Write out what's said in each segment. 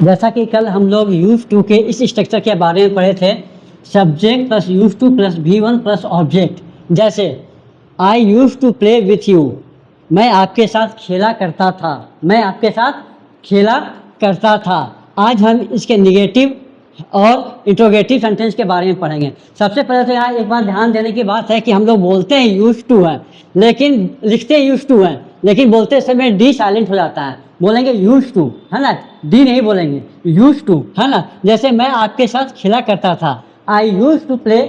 जैसा कि कल हम लोग यूज टू के इस स्ट्रक्चर के बारे में पढ़े थे, subject plus use to plus V1 plus object. जैसे I use to play with you, मैं आपके साथ खेला करता था, मैं आपके साथ खेला करता था। आज हम इसके निगेटिव और इंट्रोगेटिव सेंटेंस के बारे में पढ़ेंगे। सबसे पहले तो यहाँ एक बात ध्यान देने की बात है कि हम लोग बोलते हैं यूज टू है, लेकिन लिखते यूज टू है, लेकिन बोलते समय डी साइलेंट हो जाता है। बोलेंगे यूज टू, है ना, डी नहीं बोलेंगे, यूज टू, है ना। जैसे मैं आपके साथ खेला करता था, I use to play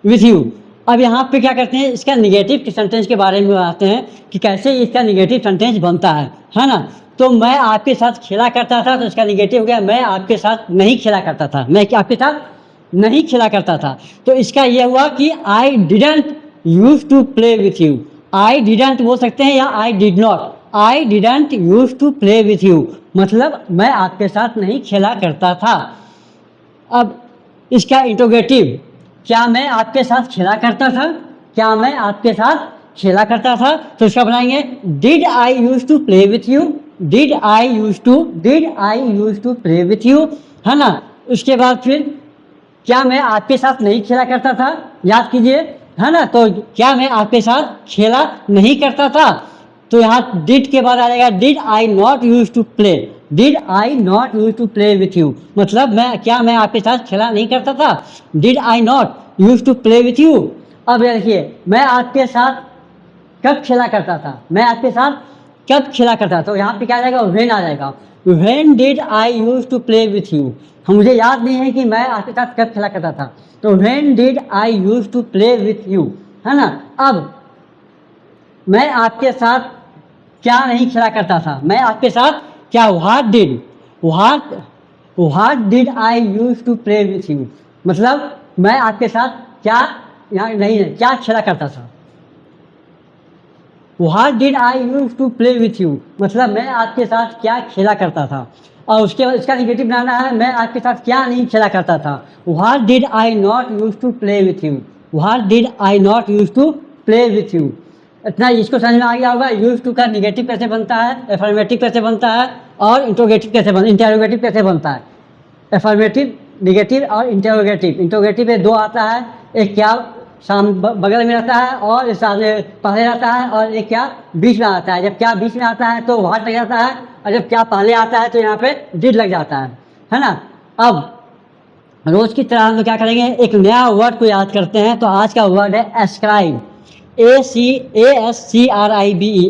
with you. अब यहाँ पे क्या करते हैं, इसका निगेटिव सेंटेंस के बारे में आते हैं कि कैसे इसका निगेटिव सेंटेंस बनता है ना। तो मैं आपके साथ खेला करता था, तो इसका निगेटिव हो गया मैं आपके साथ नहीं खेला करता था, मैं आपके साथ नहीं खेला करता था। तो इसका यह हुआ कि I didn't use to play with you. I didn't बोल सकते हैं या I did not. I didn't use to play with you मतलब मैं आपके साथ नहीं खेला करता था। अब इसका इंट्रोगेटिव, क्या मैं आपके साथ खेला करता था, क्या मैं आपके साथ खेला करता था, तो इसका बनाएंगे did I use to play with you, did I use to play with you, है ना। उसके बाद फिर क्या मैं आपके साथ नहीं खेला करता था, याद कीजिए, है ना। तो क्या मैं आपके साथ खेला नहीं करता था, तो यहाँ डिड के बाद आ जाएगा did I not use to play, did I not use to play with you मतलब मैं आपके साथ खेला नहीं करता था, did I not use to play with you. अब देखिए, मैं आपके साथ कब खेला करता था, मैं आपके साथ कब खेला करता था, तो यहाँ पे क्या आ जाएगा, व्हेन आ जाएगा। When did I use to play with you, मुझे याद नहीं है कि मैं आपके साथ कब खेला करता था, तो when did I use to play with you, है ना। अब मैं आपके साथ क्या नहीं खेला करता था, मैं आपके साथ क्या, what did I use to play with you मतलब मैं आपके साथ क्या, यहाँ नहीं है, क्या खेला करता था। What did I use to play with you मतलब मैं आपके साथ क्या खेला करता था। और उसके बाद इसका निगेटिव बनाना है, मैं आपके साथ क्या नहीं खेला करता था। What did I not use to play with you, what did I not use to play with you. इतना इसको समझ में आ गया होगा यूज टू का निगेटिव कैसे बनता है, एफर्मेटिव कैसे बनता है, और इंट्रोगेटिव कैसे बनता है। एफर्मेटिव, निगेटिव और इंटरोगेटिव। इंटरोगेटिव में दो आता है, एक क्या बगल में रहता है और इस सामने पहले रहता है, और एक क्या बीच में आता है। जब क्या बीच में आता है तो व्हाट लग जाता है, और जब क्या पहले आता है तो यहाँ पे डिड लग जाता है ना। अब रोज की तरह हम लोग क्या करेंगे, एक नया वर्ड को याद करते हैं। तो आज का वर्ड है एस्क्राइब, ASCRIBE,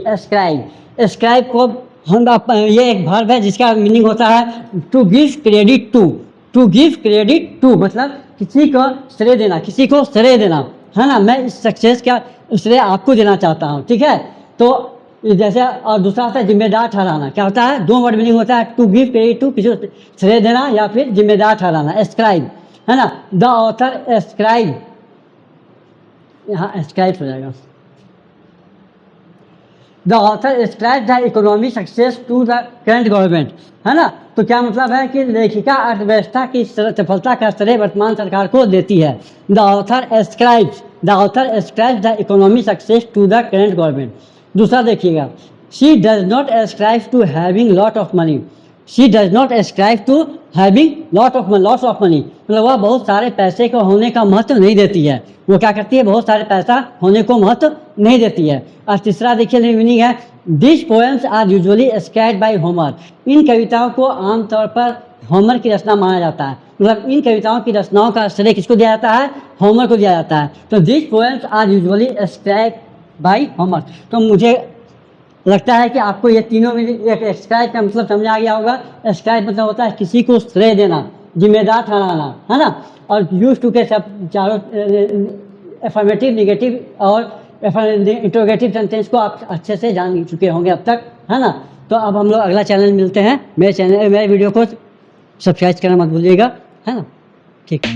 एस्क्राइब। एस्क्राइब को हम ये एक वर्ब है जिसका मीनिंग होता है to give credit to, to give credit to मतलब किसी को श्रेय देना, किसी को श्रेय देना, है ना। मैं इस सक्सेस का श्रेय आपको देना चाहता हूँ, ठीक है। तो जैसे, और दूसरा होता है जिम्मेदार ठहराना। क्या होता है, दो वर्ड मीनिंग होता है, टू गिव क्रेडिट टू, किसी को श्रेय देना या फिर जिम्मेदार ठहराना, एस्क्राइब, है ना। द ऑथर एस्क्राइब, यहाँ एस्क्राइब हो जाएगा। The author ascribe the economic success to the current government, है ना। तो क्या मतलब है कि लेखिका अर्थव्यवस्था की सफलता का श्रेय वर्तमान सरकार को देती है। The author ascribes the economic success to the current government. दूसरा देखिएगा, she does not ascribe to having lot of money, she does not ascribe to having lot of money मतलब वह बहुत सारे पैसे को होने का महत्व नहीं देती है। वो क्या करती है, बहुत सारे पैसा होने को महत्व नहीं देती है। और तीसरा देखिए मीनिंग है, this poems are usually ascribed by Homer, इन कविताओं को आमतौर पर होमर की रचना माना जाता है। मतलब इन कविताओं की रचनाओं का श्रेय किसको दिया जाता है, होमर को दिया जाता है। तो this poems are usually ascribed by Homer. तो मुझे लगता है कि आपको ये तीनों में एक एस्क्राइब का मतलब समझ आ गया होगा। एस्क्राइब मतलब होता है किसी को श्रेय देना, जिम्मेदार ठहराना, है ना। और यूज टू के सब चारों एफर्मेटिव, निगेटिव और इंट्रोगेटिव सेंटेंस को आप अच्छे से जान चुके होंगे अब तक, है ना। तो अब हम लोग अगला चैनल मिलते हैं। मेरे वीडियो को सब्सक्राइब करना मत भूलिएगा, है ना। ठीक है।